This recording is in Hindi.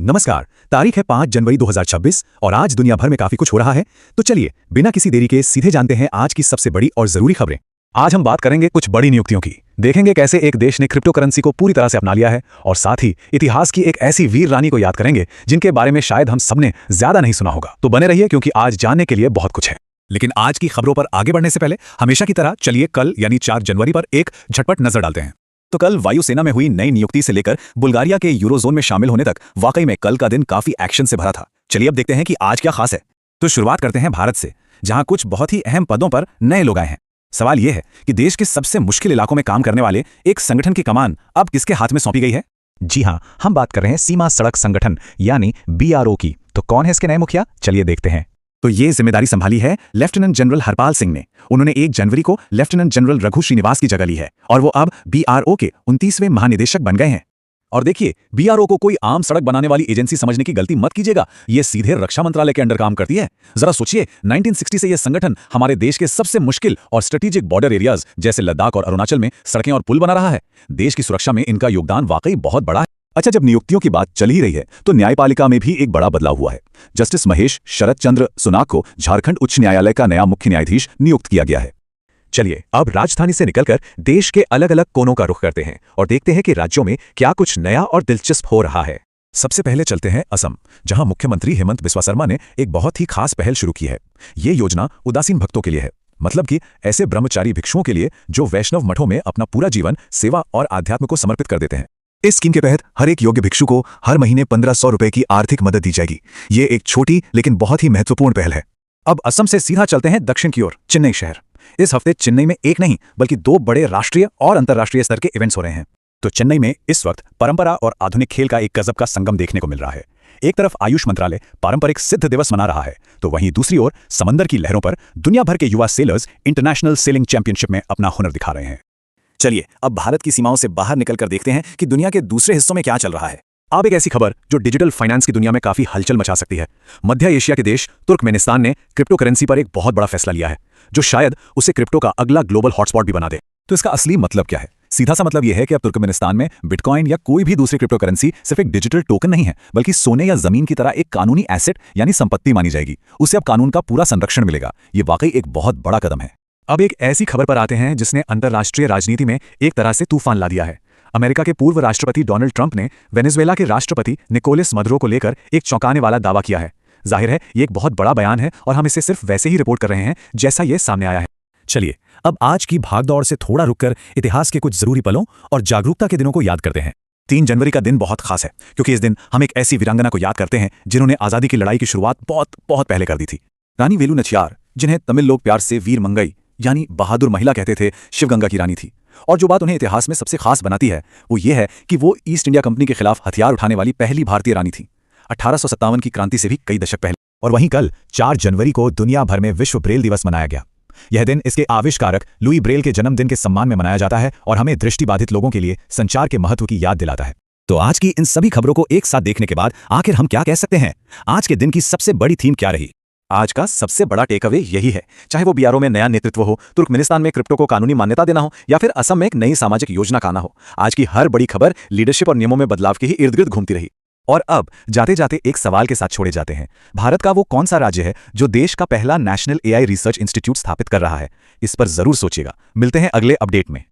नमस्कार। तारीख है 5 जनवरी 2026 और आज दुनिया भर में काफी कुछ हो रहा है। तो चलिए बिना किसी देरी के सीधे जानते हैं आज की सबसे बड़ी और जरूरी खबरें। आज हम बात करेंगे कुछ बड़ी नियुक्तियों की, देखेंगे कैसे एक देश ने क्रिप्टो करेंसी को पूरी तरह से अपना लिया है और साथ ही इतिहास की एक ऐसी वीर रानी को याद करेंगे जिनके बारे में शायद हम सबने ज्यादा नहीं सुना होगा। तो बने रहिए क्योंकि आज जानने के लिए बहुत कुछ है। लेकिन आज की खबरों पर आगे बढ़ने से पहले हमेशा की तरह चलिए कल यानी 4 जनवरी पर एक झटपट नजर डालते हैं। तो कल वायुसेना में हुई नई नियुक्ति से लेकर बुल्गारिया के यूरोजोन में शामिल होने तक वाकई में कल का दिन काफी एक्शन से भरा था। चलिए अब देखते हैं कि आज क्या खास है। तो शुरुआत करते हैं भारत से, जहां कुछ बहुत ही अहम पदों पर नए लोग आए हैं। सवाल यह है कि देश के सबसे मुश्किल इलाकों में काम करने वाले एक संगठन की कमान अब किसके हाथ में सौंपी गई है? जी हां, हम बात कर रहे हैं सीमा सड़क संगठन यानी BRO की। तो कौन है इसके नए मुखिया, चलिए देखते हैं। तो ये जिम्मेदारी संभाली है लेफ्टिनेंट जनरल हरपाल सिंह ने। उन्होंने 1 जनवरी को लेफ्टिनेंट जनरल रघु श्रीनिवास की जगह ली है और वो अब BRO के 29वें महानिदेशक बन गए हैं। और देखिए, BRO को कोई आम सड़क बनाने वाली एजेंसी समझने की गलती मत कीजिएगा, ये सीधे रक्षा मंत्रालय के अंडर काम करती है। जरा सोचिए, 1960 से यह संगठन हमारे देश के सबसे मुश्किल और स्ट्रेटेजिक बॉर्डर एरियाज जैसे लद्दाख और अरुणाचल में सड़कें और पुल बना रहा है। देश की सुरक्षा में इनका योगदान वाकई बहुत बड़ा है। अच्छा, जब नियुक्तियों की बात चल ही रही है तो न्यायपालिका में भी एक बड़ा बदलाव हुआ है। जस्टिस महेश शरद चंद्र सुनाक को झारखंड उच्च न्यायालय का नया मुख्य न्यायाधीश नियुक्त किया गया है। चलिए अब राजधानी से निकलकर देश के अलग अलग कोनों का रुख करते हैं और देखते हैं कि राज्यों में क्या कुछ नया और दिलचस्प हो रहा है। सबसे पहले चलते हैं असम, जहां मुख्यमंत्री हेमंत बिस्वा शर्मा ने एक बहुत ही खास पहल शुरू की है। ये योजना उदासीन भक्तों के लिए है, मतलब कि ऐसे ब्रह्मचारी भिक्षुओं के लिए जो वैष्णव मठों में अपना पूरा जीवन सेवा और आध्यात्म को समर्पित कर देते हैं। इस स्कीम के तहत हर एक योग्य भिक्षु को हर महीने 1500 रुपए की आर्थिक मदद दी जाएगी। ये एक छोटी लेकिन बहुत ही महत्वपूर्ण पहल है। अब असम से सीधा चलते हैं दक्षिण की ओर, चेन्नई शहर। इस हफ्ते चेन्नई में एक नहीं बल्कि 2 बड़े राष्ट्रीय और अंतर्राष्ट्रीय स्तर के इवेंट्स हो रहे हैं। तो चेन्नई में इस वक्त परंपरा और आधुनिक खेल का एक गजब का संगम देखने को मिल रहा है। एक तरफ आयुष मंत्रालय पारंपरिक सिद्ध दिवस मना रहा है, तो वहीं दूसरी ओर समंदर की लहरों पर दुनिया भर के युवा सेलर्स इंटरनेशनल सेलिंग चैंपियनशिप में अपना हुनर दिखा रहे हैं। चलिए अब भारत की सीमाओं से बाहर निकलकर देखते हैं कि दुनिया के दूसरे हिस्सों में क्या चल रहा है। अब एक ऐसी खबर जो डिजिटल फाइनेंस की दुनिया में काफी हलचल मचा सकती है। मध्य एशिया के देश तुर्कमेनिस्तान ने क्रिप्टो करेंसी पर एक बहुत बड़ा फैसला लिया है, जो शायद उसे क्रिप्टो का अगला ग्लोबल हॉटस्पॉट भी बना दे। तो इसका असली मतलब क्या है? सीधा सा मतलब यह है कि अब तुर्कमेनिस्तान में बिटकॉइन या कोई भी दूसरी क्रिप्टो करेंसी सिर्फ एक डिजिटल टोकन नहीं है, बल्कि सोने या जमीन की तरह एक कानूनी एसेट यानी संपत्ति मानी जाएगी। उसे अब कानून का पूरा संरक्षण मिलेगा। ये वाकई एक बहुत बड़ा कदम है। अब एक ऐसी खबर पर आते हैं जिसने अंतर्राष्ट्रीय राजनीति में एक तरह से तूफान ला दिया है। अमेरिका के पूर्व राष्ट्रपति डोनाल्ड ट्रंप ने वेनेजुएला के राष्ट्रपति निकोलस मदुरो को लेकर एक चौंकाने वाला दावा किया है। जाहिर है ये एक बहुत बड़ा बयान है और हम इसे सिर्फ वैसे ही रिपोर्ट कर रहे हैं जैसा ये सामने आया है। चलिए अब आज की भागदौड़ से थोड़ा रुककर इतिहास के कुछ जरूरी पलों और जागरूकता के दिनों को याद करते हैं। 3 जनवरी का दिन बहुत खास है क्योंकि इस दिन हम एक ऐसी वीरांगना को याद करते हैं जिन्होंने आजादी की लड़ाई की शुरुआत बहुत बहुत पहले कर दी थी। रानी वेलु नचियार, जिन्हें तमिल लोग प्यार से वीर मंगई यानी बहादुर महिला कहते थे, शिवगंगा की रानी थी। और जो बात उन्हें इतिहास में सबसे खास बनाती है वो ये है कि वो ईस्ट इंडिया कंपनी के खिलाफ हथियार उठाने वाली पहली भारतीय रानी थी, 1857 की क्रांति से भी कई दशक पहले। और वहीं कल 4 जनवरी को दुनिया भर में विश्व ब्रेल दिवस मनाया गया। यह दिन इसके आविष्कारक लुई ब्रेल के जन्मदिन के सम्मान में मनाया जाता है और हमें दृष्टिबाधित लोगों के लिए संचार के महत्व की याद दिलाता है। तो आज की इन सभी खबरों को एक साथ देखने के बाद आखिर हम क्या कह सकते हैं? आज के दिन की सबसे बड़ी थीम क्या रही? आज का सबसे बड़ा टेक अवे यही है, चाहे वो BRO में नया नेतृत्व हो, तुर्कमेनिस्तान में क्रिप्टो को कानूनी मान्यता देना हो या फिर असम में एक नई सामाजिक योजना का आना हो, आज की हर बड़ी खबर लीडरशिप और नियमों में बदलाव के ही इर्द गिर्द घूमती रही। और अब जाते जाते एक सवाल के साथ छोड़े जाते हैं। भारत का वो कौन सा राज्य है जो देश का पहला नेशनल AI रिसर्च इंस्टीट्यूट स्थापित कर रहा है? इस पर जरूर सोचिएगा। मिलते हैं अगले अपडेट में।